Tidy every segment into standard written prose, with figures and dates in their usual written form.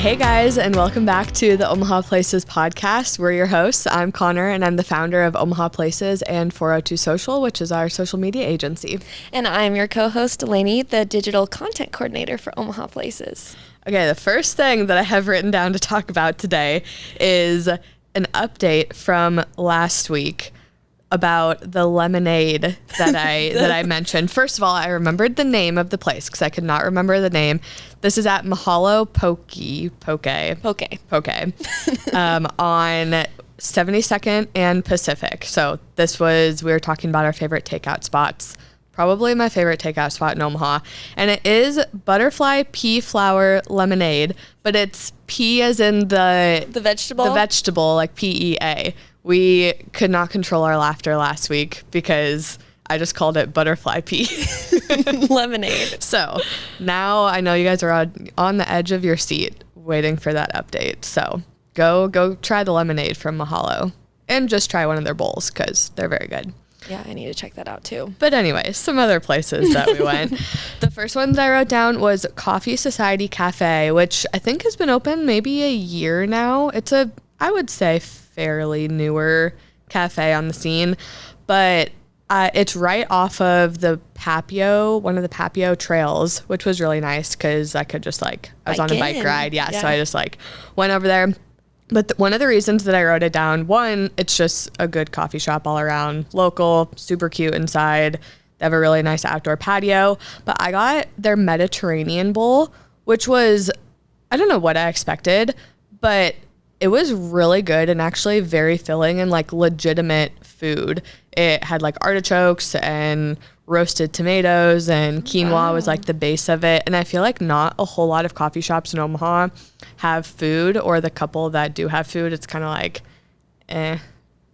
Hey guys, and welcome back to the Omaha Places podcast. We're your hosts. I'm Cahner, and I'm the founder of Omaha Places and 402 Social, which is our social media agency. And I'm your co-host, Delaney, the digital content coordinator for Omaha Places. Okay, the first thing that I have written down to talk about today is an update from last week about the lemonade that I mentioned. First of all, I remembered the name of the place because I could not remember the name. This is at Mahalo Poke on 72nd and Pacific. So we were talking about our favorite takeout spots. Probably my favorite takeout spot in Omaha. And it is butterfly pea flower lemonade, but it's pea as in the vegetable? The vegetable, like PEA. We could not control our laughter last week because I just called it butterfly pea lemonade. So now I know you guys are on the edge of your seat waiting for that update. So go try the lemonade from Mahalo and just try one of their bowls because they're very good. Yeah, I need to check that out too. But anyways, some other places that we went. The first one that I wrote down was Coffee Society Café, which I think has been open maybe a year now. It's I would say, fairly newer cafe on the scene, but it's right off of the patio, one of the patio trails, which was really nice because I could just I was on a bike ride. Yeah. So I just went over there. But one of the reasons that I wrote it down, one, it's just a good coffee shop all around, local, super cute inside. They have a really nice outdoor patio. But I got their Mediterranean bowl, which was, I don't know what I expected, but it was really good and actually very filling and legitimate food. It had artichokes and roasted tomatoes, and quinoa was the base of it. And I feel like not a whole lot of coffee shops in Omaha have food, or the couple that do have food, it's kind of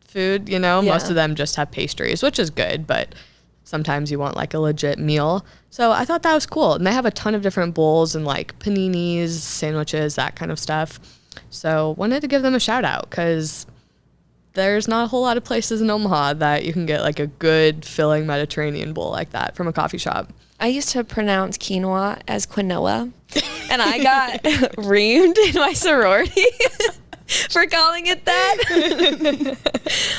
food, you know? Yeah. Most of them just have pastries, which is good, but sometimes you want a legit meal. So I thought that was cool. And they have a ton of different bowls and paninis, sandwiches, that kind of stuff. So wanted to give them a shout out because there's not a whole lot of places in Omaha that you can get a good filling Mediterranean bowl like that from a coffee shop. I used to pronounce quinoa as quinoa, and I got reamed in my sorority for calling it that.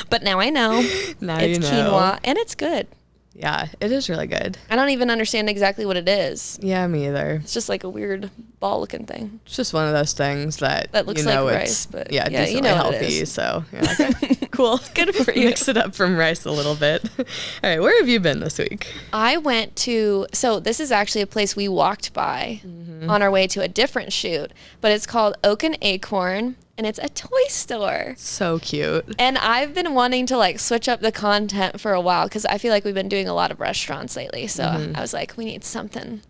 But now I know it's quinoa, and it's good. Yeah, it is really good. I don't even understand exactly what it is. Yeah, me either. It's just a weird ball-looking thing. It's just one of those things that looks like rice, but decently healthy. So you're okay, cool, good for you. Mix it up from rice a little bit. All right, where have you been this week? I went to, so this is actually a place we walked by on our way to a different shoot, but it's called Oak and Acorn. And it's a toy store. So cute. And I've been wanting to switch up the content for a while because I feel like we've been doing a lot of restaurants lately. So I was like, we need something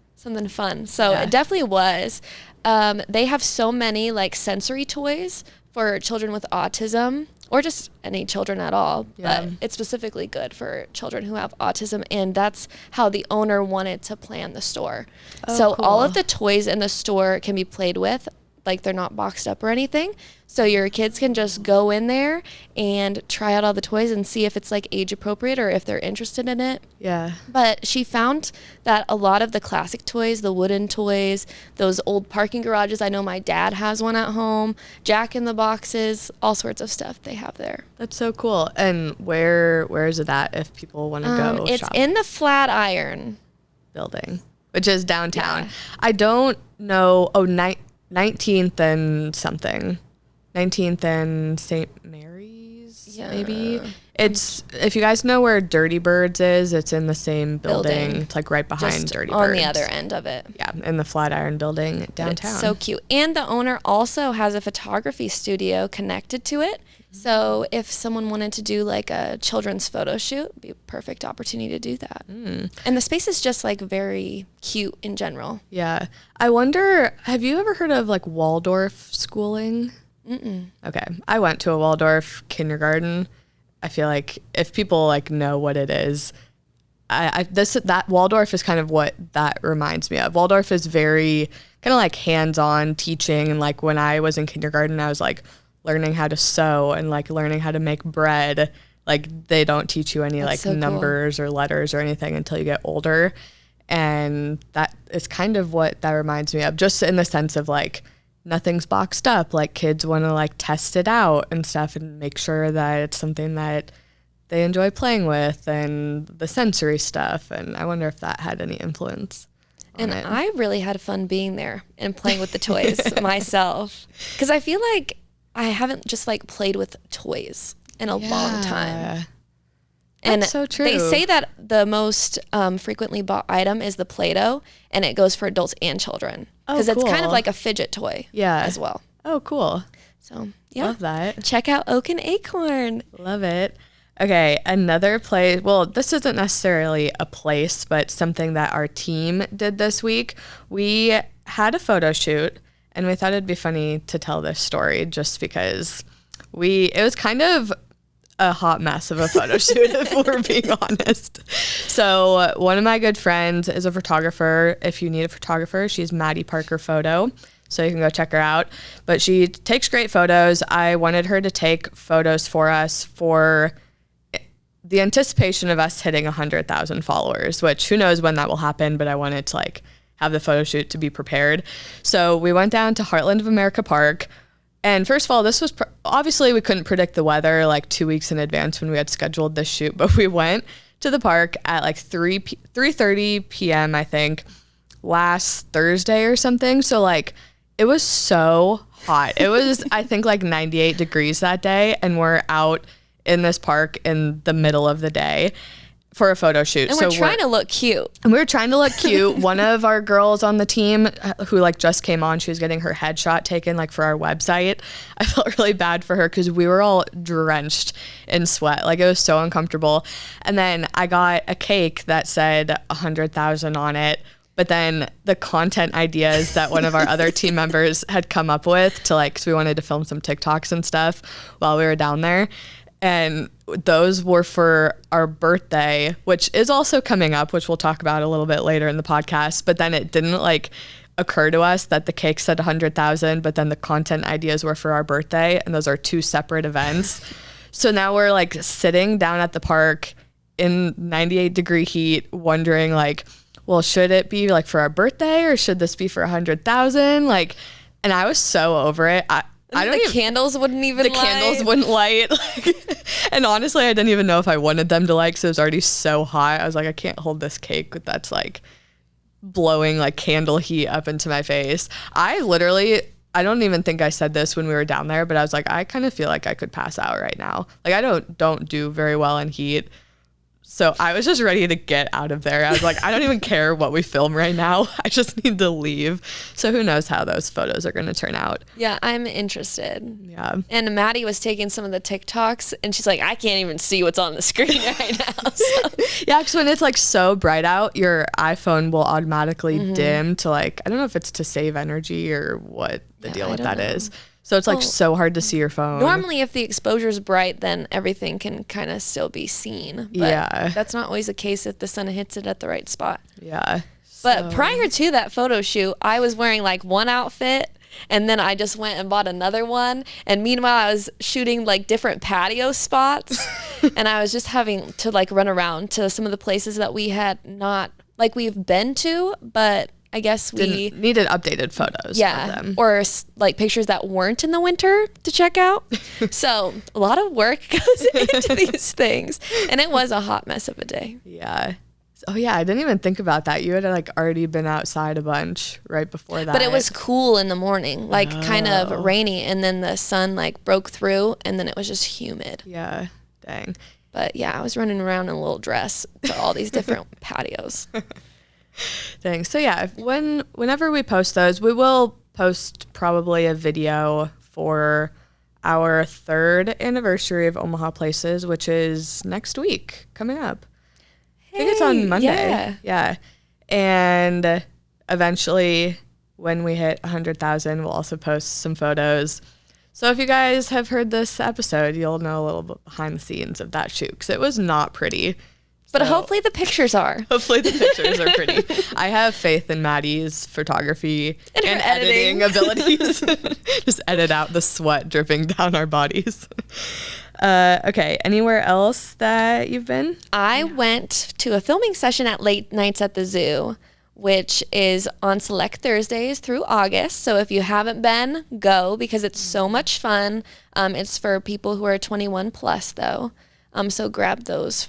fun. So it definitely was. They have so many sensory toys for children with autism, or just any children at all. Yeah. But it's specifically good for children who have autism. And that's how the owner wanted to plan the store. Oh, so cool. All of the toys in the store can be played with. They're not boxed up or anything. So your kids can just go in there and try out all the toys and see if it's age appropriate or if they're interested in it. Yeah. But she found that a lot of the classic toys, the wooden toys, those old parking garages, I know my dad has one at home, Jack in the Boxes, all sorts of stuff they have there. That's so cool. And where is it at if people want to go shop? It's in the Flatiron building, which is downtown. Yeah. I don't know. 19th and something. 19th and St. Mary's, maybe. It's, if you guys know where Dirty Birds is, it's in the same building. It's right behind just Dirty Birds. On the other end of it. Yeah, in the Flatiron building downtown. It's so cute. And the owner also has a photography studio connected to it. So if someone wanted to do a children's photo shoot, it'd be a perfect opportunity to do that. And the space is just very cute in general. Yeah. I wonder, have you ever heard of Waldorf schooling? Mm-mm. Okay. I went to a Waldorf kindergarten. I feel like if people know what it is, that Waldorf is kind of what that reminds me of. Waldorf is very kind of hands-on teaching, and when I was in kindergarten, I was learning how to sew and learning how to make bread. They don't teach you any so numbers cool. or letters or anything until you get older. And that is kind of what that reminds me of, just in the sense of nothing's boxed up. Like kids want to like test it out and stuff and make sure that it's something that they enjoy playing with and the sensory stuff. And I wonder if that had any influence. And I really had fun being there and playing with the toys myself. Because I feel like I haven't just like played with toys in a long time. And that's so true. They say that the most frequently bought item is the Play-Doh, and it goes for adults and children. Because it's kind of like a fidget toy as well. Oh, cool. So, yeah. Love that. Check out Oak and Acorn. Love it. Okay, another place. Well, this isn't necessarily a place, but something that our team did this week. We had a photo shoot, and we thought it'd be funny to tell this story just because it was kind of a hot mess of a photo shoot, if we're being honest. So one of my good friends is a photographer. If you need a photographer, she's Maddie Parker Photo. So you can go check her out. But she takes great photos. I wanted her to take photos for us for the anticipation of us hitting 100,000 followers, which who knows when that will happen, but I wanted to like have the photo shoot to be prepared. So we went down to Heartland of America Park. And first of all, this was obviously we couldn't predict the weather like 2 weeks in advance when we had scheduled this shoot, but we went to the park at like 3:30 p.m. I think last Thursday or something. So like it was so hot. It was I think like 98 degrees that day, and we're out in this park in the middle of the day for a photo shoot. And we're trying to look cute. And we were trying to look cute. One of our girls on the team who like just came on, she was getting her headshot taken like for our website. I felt really bad for her because we were all drenched in sweat. Like it was so uncomfortable. And then I got a cake that said 100,000 on it. But then the content ideas that one of our other team members had come up with to like, because we wanted to film some TikToks and stuff while we were down there. And those were for our birthday, which is also coming up, which we'll talk about a little bit later in the podcast. But then it didn't like occur to us that the cake said 100,000, but then the content ideas were for our birthday. And those are two separate events. So now we're like sitting down at the park in 98 degree heat, wondering like, well, should it be like for our birthday or should this be for 100,000? Like, and I was so over it. Candles wouldn't even light. Candles wouldn't light. And honestly, I didn't even know if I wanted them to light because it was already so hot. I was like, I can't hold this cake that's like blowing like candle heat up into my face. I don't even think I said this when we were down there, but I was like, I kind of feel like I could pass out right now. Like I don't do very well in heat. So I was just ready to get out of there. I was like, I don't even care what we film right now. I just need to leave. So who knows how those photos are going to turn out. Yeah, I'm interested. Yeah. And Maddie was taking some of the TikToks and she's like, I can't even see what's on the screen right now. So. Yeah, because when it's like so bright out, your iPhone will automatically dim to like, I don't know if it's to save energy or what the deal with that is. So it's like so hard to see your phone. Normally, if the exposure is bright, then everything can kind of still be seen. But that's not always the case if the sun hits it at the right spot. Yeah. But prior to that photo shoot, I was wearing like one outfit and then I just went and bought another one. And meanwhile, I was shooting like different patio spots and I was just having to like run around to some of the places that we had not, like we've been to, but I guess we needed updated photos. Yeah, of them. Or like pictures that weren't in the winter to check out. So a lot of work goes into these things, and it was a hot mess of a day. Yeah. Oh yeah, I didn't even think about that. You had like already been outside a bunch right before that. But it was cool in the morning, like kind of rainy, and then the sun like broke through, and then it was just humid. Yeah. Dang. But yeah, I was running around in a little dress to all these different patios. Dang. So yeah, whenever we post those, we will post probably a video for our 3rd anniversary of Omaha Places, which is next week coming up. I think it's on Monday. Yeah. And eventually when we hit 100,000, we'll also post some photos. So if you guys have heard this episode, you'll know a little bit behind the scenes of that shoot because it was not pretty. But hopefully the pictures are. Hopefully the pictures are pretty. I have faith in Maddie's photography and editing abilities. Just edit out the sweat dripping down our bodies. Okay, anywhere else that you've been? I went to a filming session at Late Nights at the Zoo which is on select Thursdays through August. So if you haven't been, go, because it's so much fun. It's for people who are 21 plus though. So grab those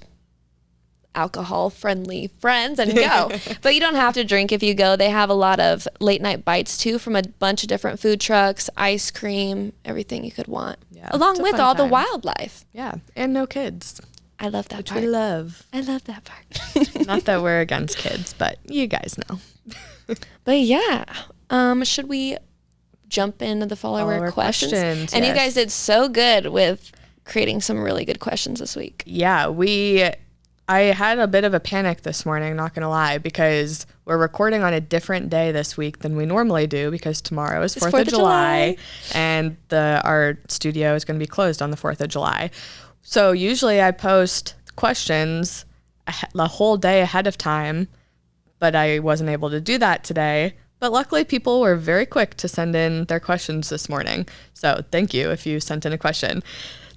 alcohol-friendly friends and go. But you don't have to drink if you go. They have a lot of late night bites too from a bunch of different food trucks, ice cream, everything you could want. Yeah, along with all the wildlife. Yeah, and no kids. I love that part. Which we love. I love that part. Not that we're against kids, but you guys know. But yeah, should we jump into the follower questions? And yes. You guys did so good with creating some really good questions this week. Yeah, I had a bit of a panic this morning, not going to lie, because we're recording on a different day this week than we normally do, because tomorrow is 4th of July, and our studio is going to be closed on the 4th of July. So usually I post questions the whole day ahead of time, but I wasn't able to do that today. But luckily people were very quick to send in their questions this morning. So thank you if you sent in a question.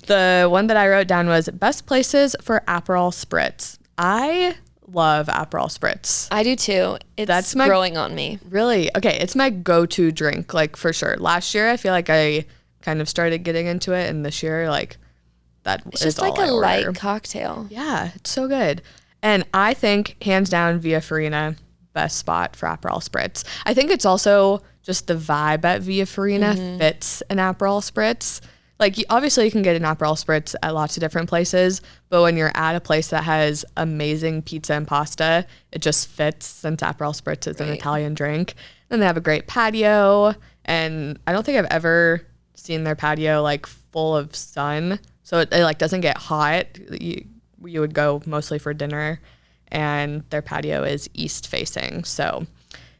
The one that I wrote down was best places for Aperol Spritz. I love Aperol Spritz. I do too. That's growing on me. Really? Okay, it's my go-to drink, like for sure. Last year I feel like I kind of started getting into it, and this year it's just like a light cocktail. Yeah, it's so good. And I think hands down Via Farina, best spot for Aperol Spritz. I think it's also just the vibe at Via Farina fits an Aperol Spritz. Like obviously you can get an Aperol Spritz at lots of different places, but when you're at a place that has amazing pizza and pasta, it just fits since Aperol Spritz is an Italian drink. And they have a great patio, and I don't think I've ever seen their patio like full of sun. So it like doesn't get hot. You would go mostly for dinner, and their patio is east facing. So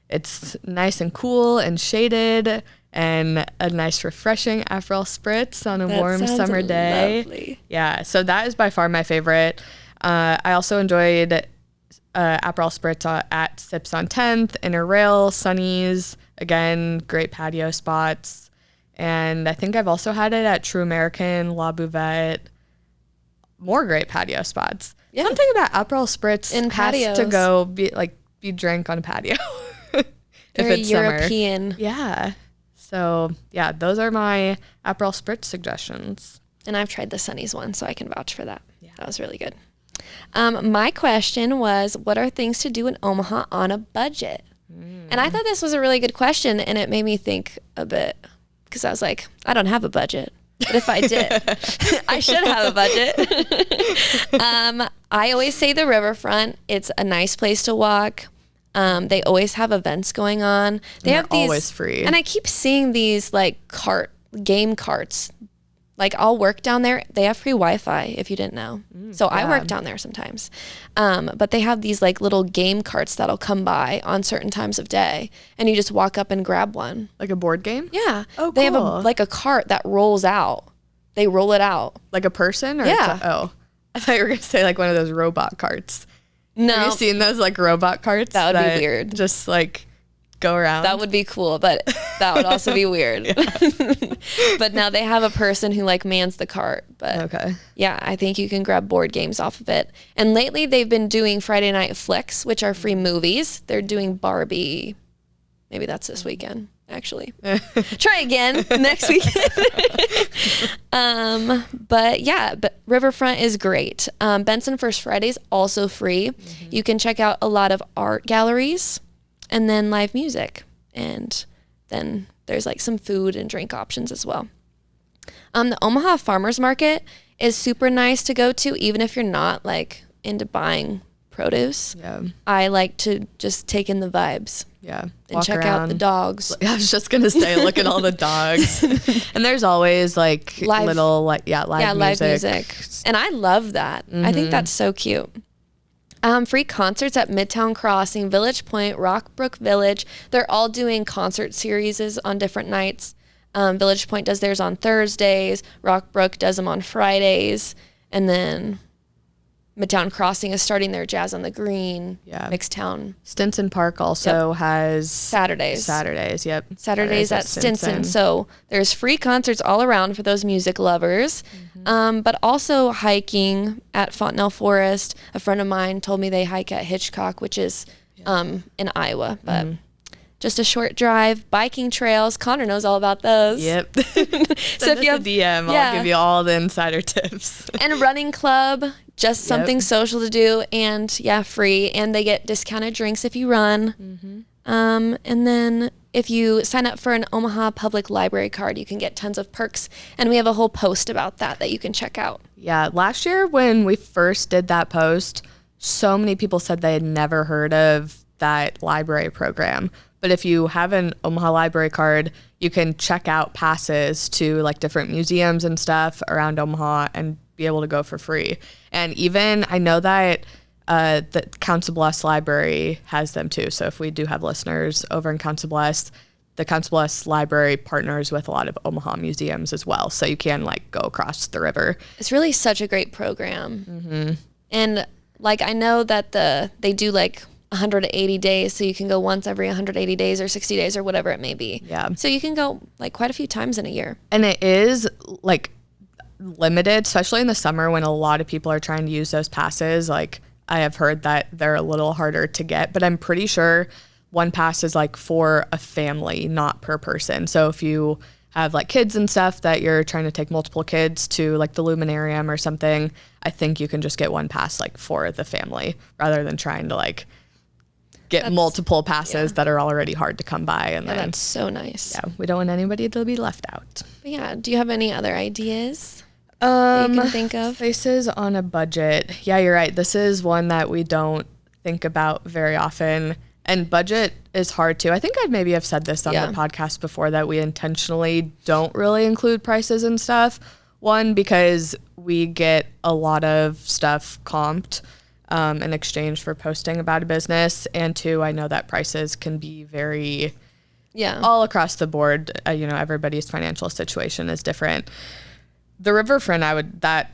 it's nice and cool and shaded, and a nice refreshing Aperol Spritz on a warm summer day. Lovely. Yeah, so that is by far my favorite. I also enjoyed Aperol Spritz at Sips on 10th, Inner Rail, Sunny's. Again, great patio spots. And I think I've also had it at True American, La Bouvette. More great patio spots. Yeah. Something about Aperol Spritz has to go be drank on a patio. if it's European. Summer. Yeah. So yeah, those are my Aperol Spritz suggestions. And I've tried the Sunny's one, so I can vouch for that. Yeah. That was really good. My question was, what are things to do in Omaha on a budget? And I thought this was a really good question, and it made me think a bit. Because I was like, I don't have a budget. But if I did, I should have a budget. I always say the Riverfront. It's a nice place to walk. They always have events going on. They're always free. And I keep seeing these like game carts. Like I'll work down there. They have free Wi-Fi if you didn't know. So I work down there sometimes. But they have these like little game carts that'll come by on certain times of day, and you just walk up and grab one. Like a board game? Yeah. Oh, cool. They have a cart that rolls out. They roll it out. Like a person? Or yeah. I thought you were going to say like one of those robot carts. No. Have you seen those like robot carts? That would be weird. Just like go around. That would be cool, but that would also be weird. But now they have a person who like mans the cart. But okay. Yeah, I think you can grab board games off of it. And lately they've been doing Friday night flicks, which are free movies. They're doing Barbie. Maybe that's this weekend, actually. Try again next weekend. But Riverfront is great. Benson First Friday is also free. You can check out a lot of art galleries, and then live music, and then there's like some food and drink options as well. The Omaha Farmers Market is super nice to go to, even if you're not like into buying produce. Yeah. I like to just take in the vibes. Yeah. And check out the dogs. I was just going to say, look at all the dogs. And there's always like live music. And I love that. I think that's so cute. Free concerts at Midtown Crossing, Village Point, Rockbrook Village. They're all doing concert series on different nights. Village Point does theirs on Thursdays. Rockbrook does them on Fridays. And then Midtown Crossing is starting their Jazz on the Green. Yeah. Mixtown. Stinson Park also has Saturdays, yep. Saturdays at Stinson. So there's free concerts all around for those music lovers. But also hiking at Fontenelle Forest. A friend of mine told me they hike at Hitchcock, which is in Iowa, but just a short drive. Biking trails, Connor knows all about those. Yep. So if you have a DM, I'll give you all the insider tips. And running club, just something social to do, and free, and they get discounted drinks if you run. And then if you sign up for an Omaha Public Library card, you can get tons of perks, and we have a whole post about that you can check out. Yeah, last year when we first did that post, so many people said they had never heard of that library program. But if you have an Omaha Library card, you can check out passes to like different museums and stuff around Omaha and be able to go for free. And even I know that the Council Bluffs Library has them too. So if we do have listeners over in Council Bluffs, the Council Bluffs Library partners with a lot of Omaha museums as well. So you can like go across the river. It's really such a great program. And like I know that they do like 180 days, so you can go once every 180 days or 60 days or whatever it may be. Yeah. So you can go like quite a few times in a year. And it is like limited, especially in the summer when a lot of people are trying to use those passes. Like I have heard that they're a little harder to get, but I'm pretty sure one pass is like for a family, not per person. So if you have like kids and stuff that you're trying to take multiple kids to like the Luminarium or something, I think you can just get one pass like for the family rather than trying to like get multiple passes that are already hard to come by. And then that's so nice. Yeah, we don't want anybody to be left out. But yeah, do you have any other ideas that you can think of? Places on a budget. Yeah, you're right. This is one that we don't think about very often. And budget is hard too. I think I maybe have said this on the podcast before that we intentionally don't really include prices and stuff. One, because we get a lot of stuff comped in exchange for posting about a business. And two, I know that prices can be very, all across the board. Everybody's financial situation is different. The Riverfront,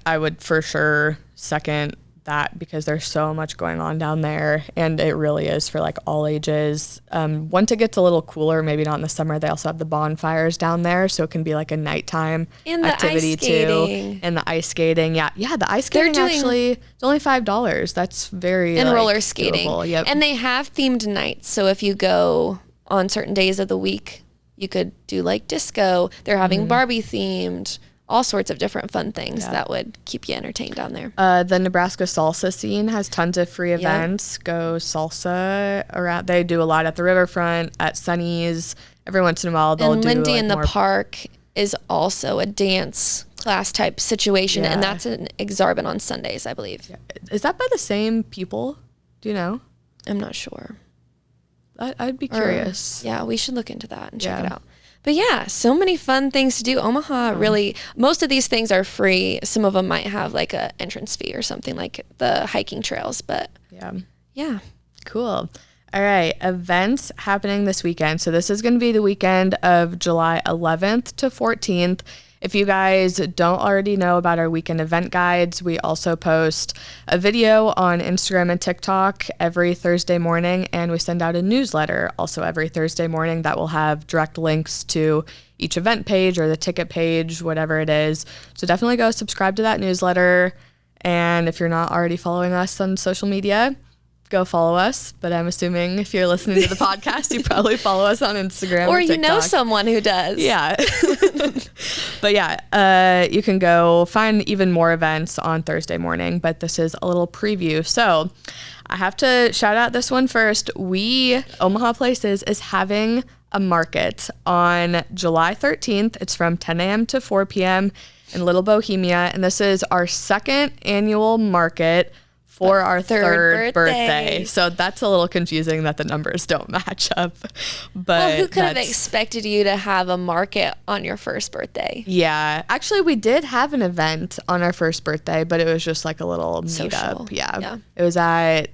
I would for sure second that because there's so much going on down there, and it really is for like all ages. Once it gets a little cooler, maybe not in the summer, they also have the bonfires down there, so it can be like a nighttime activity too. And the ice skating, the ice skating actually it's only $5. That's very and like, roller skating. Doable. Yep. And they have themed nights, so if you go on certain days of the week, you could do like disco. They're having Barbie themed. All sorts of different fun things that would keep you entertained down there. The Nebraska salsa scene has tons of free events. Go salsa around. They do a lot at the Riverfront, at Sunny's. Every once in a while, they'll do Lindy like in the Park is also a dance class type situation, and that's an exorbitant on Sundays, I believe. Yeah. Is that by the same people? Do you know? I'm not sure. I'd be curious. We should look into that and check it out. But yeah, so many fun things to do. Omaha really, most of these things are free. Some of them might have like a entrance fee or something like the hiking trails, but yeah. Cool. All right. Events happening this weekend. So this is going to be the weekend of July 11th to 14th. If you guys don't already know about our weekend event guides, we also post a video on Instagram and TikTok every Thursday morning, and we send out a newsletter also every Thursday morning that will have direct links to each event page or the ticket page, whatever it is. So definitely go subscribe to that newsletter. And if you're not already following us on social media, go follow us. But I'm assuming if you're listening to the podcast, you probably follow us on Instagram or you know someone who does. Yeah. But you can go find even more events on Thursday morning, but this is a little preview. So I have to shout out this one first. Omaha Places is having a market on July 13th. It's from 10 a.m. to 4 p.m. in Little Bohemia. And this is our second annual market for our third birthday. So that's a little confusing that the numbers don't match up. But who could have expected you to have a market on your first birthday? Yeah. Actually, we did have an event on our first birthday, but it was just like a little meetup. Yeah. It was at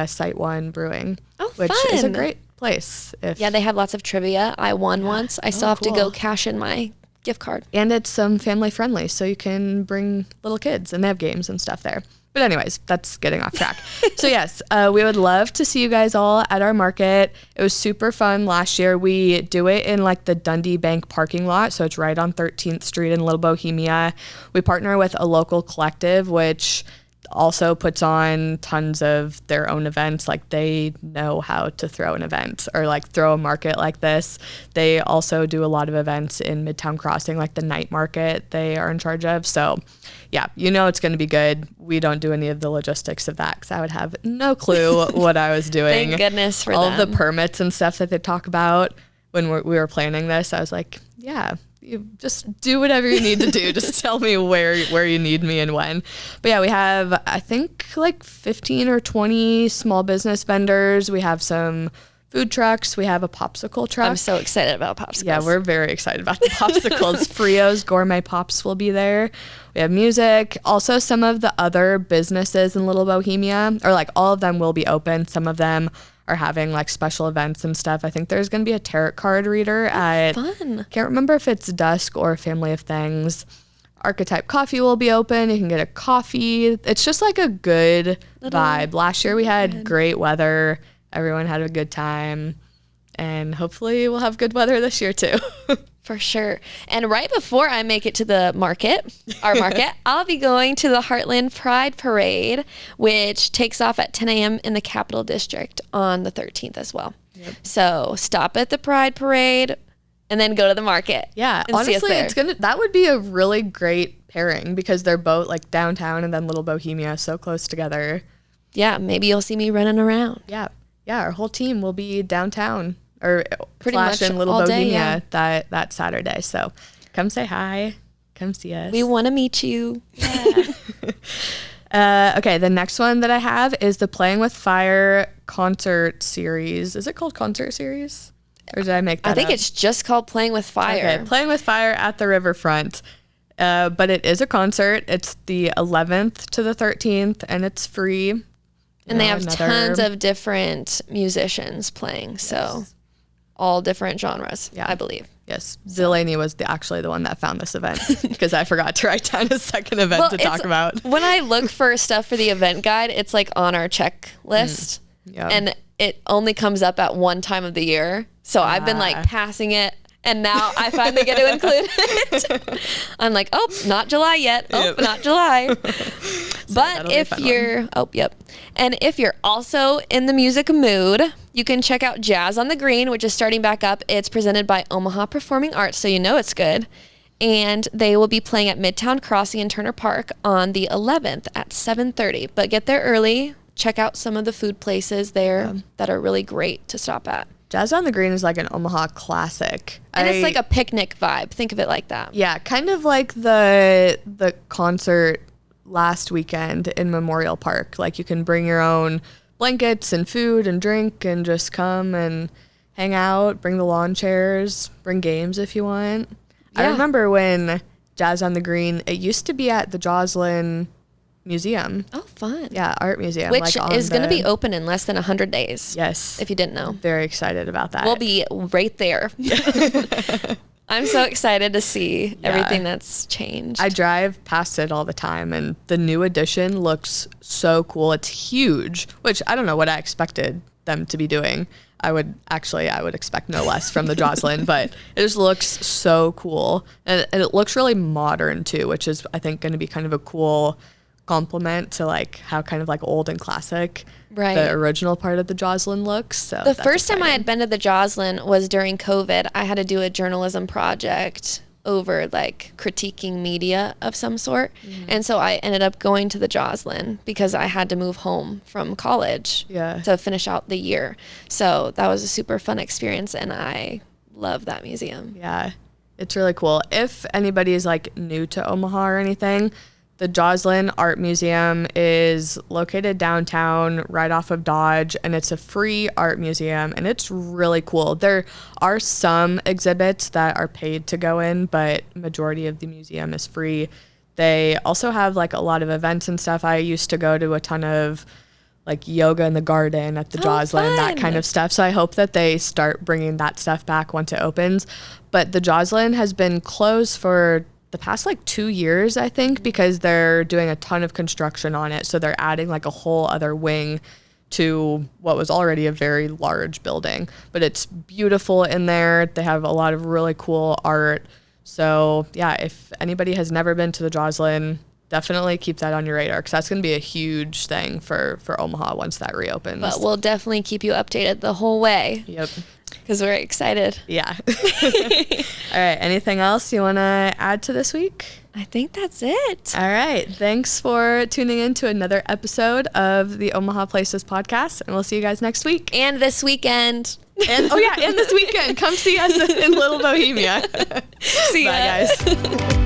Site One Brewing, which is a great place. They have lots of trivia. I won once. I still have to go cash in my gift card. And it's family friendly, so you can bring little kids, and they have games and stuff there. But anyways, that's getting off track. So yes, we would love to see you guys all at our market. It was super fun last year. We do it in like the Dundee Bank parking lot. So it's right on 13th Street in Little Bohemia. We partner with a local collective, which also puts on tons of their own events. Like they know how to throw an event or like throw a market like this. They also do a lot of events in Midtown Crossing, like the night market they are in charge of. So yeah, it's going to be good. We don't do any of the logistics of that because I would have no clue what I was doing. Thank goodness for all them. of the permits and stuff that they talk about when we were planning this. I was like, yeah, you just do whatever you need to do. Just tell me where you need me and when. But yeah, we have, I think, like 15 or 20 small business vendors. We have some food trucks. We have a popsicle truck. I'm so excited about popsicles. Yeah, we're very excited about the popsicles. Frio's Gourmet Pops will be there. We have music. Also, some of the other businesses in Little Bohemia, or like all of them will be open. Some of them are having like special events and stuff. I think there's going to be a tarot card reader at, fun. Can't remember if it's Dusk or Family of Things. Archetype Coffee will be open. You can get a coffee. It's just like a good vibe. Last year we had great weather. Everyone had a good time. And hopefully we'll have good weather this year too. For sure. And right before I make it to the our market, I'll be going to the Heartland Pride Parade, which takes off at 10 a.m. in the Capital District on the 13th as well. Yep. So stop at the Pride Parade and then go to the market. Yeah, honestly, that would be a really great pairing because they're both like downtown and then Little Bohemia so close together. Yeah, maybe you'll see me running around. Yeah, our whole team will be downtown. Or pretty much in Little all Bohemia day, that Saturday. So come say hi. Come see us. We want to meet you. Yeah. Okay, the next one that I have is the Playing with Fire concert series. Is it called concert series? Or did I make that I think up? It's just called Playing with Fire. Okay, Playing with Fire at the Riverfront. But it is a concert. It's the 11th to the 13th, and it's free. And they have tons of different musicians playing, so all different genres, I believe. Yes. Delaney was actually the one that found this event because I forgot to write down a second event to talk about. When I look for stuff for the event guide, it's like on our checklist. Yeah. And it only comes up at one time of the year. So I've been like passing it. And now I finally get to include it. I'm like, not July yet. Not July. But if you're, And if you're also in the music mood, you can check out Jazz on the Green, which is starting back up. It's presented by Omaha Performing Arts, so you know it's good. And they will be playing at Midtown Crossing in Turner Park on the 11th at 7:30. But get there early. Check out some of the food places there that are really great to stop at. Jazz on the Green is like an Omaha classic. And it's like a picnic vibe. Think of it like that. Yeah, kind of like the concert last weekend in Memorial Park. Like you can bring your own blankets and food and drink and just come and hang out, bring the lawn chairs, bring games if you want. Yeah. I remember when Jazz on the Green, it used to be at the Joslyn Museum. Oh, fun. Yeah, art museum. Which is going to be open in less than 100 days. Yes. If you didn't know. Very excited about that. We'll be right there. I'm so excited to see everything that's changed. I drive past it all the time, and the new addition looks so cool. It's huge, which I don't know what I expected them to be doing. I would expect no less from the Joslyn, but it just looks so cool. And it looks really modern too, which is, I think, going to be kind of a cool compliment to like how kind of like old and classic the original part of the Joslyn looks. So the first time I had been to the Joslyn was during COVID. I had to do a journalism project over like critiquing media of some sort. And so I ended up going to the Joslyn because I had to move home from college to finish out the year. So that was a super fun experience, and I love that museum. Yeah, it's really cool. If anybody is like new to Omaha or anything, the Joslyn Art Museum is located downtown right off of Dodge, and it's a free art museum, and it's really cool. There are some exhibits that are paid to go in, but majority of the museum is free. They also have like a lot of events and stuff. I used to go to a ton of like yoga in the garden at the Joslyn, that kind of stuff. So I hope that they start bringing that stuff back once it opens. But the Joslyn has been closed for the past like 2 years, I think, because they're doing a ton of construction on it. So they're adding like a whole other wing to what was already a very large building. But it's beautiful in there. They have a lot of really cool art. So yeah, if anybody has never been to the Joslyn, definitely keep that on your radar because that's going to be a huge thing for Omaha once that reopens. But we'll definitely keep you updated the whole way. Yep. Because we're excited. Yeah. All right. Anything else you want to add to this week? I think that's it. All right. Thanks for tuning in to another episode of the Omaha Places podcast, and we'll see you guys next week. And this weekend. And this weekend. Come see us in Little Bohemia. See ya. Bye, guys.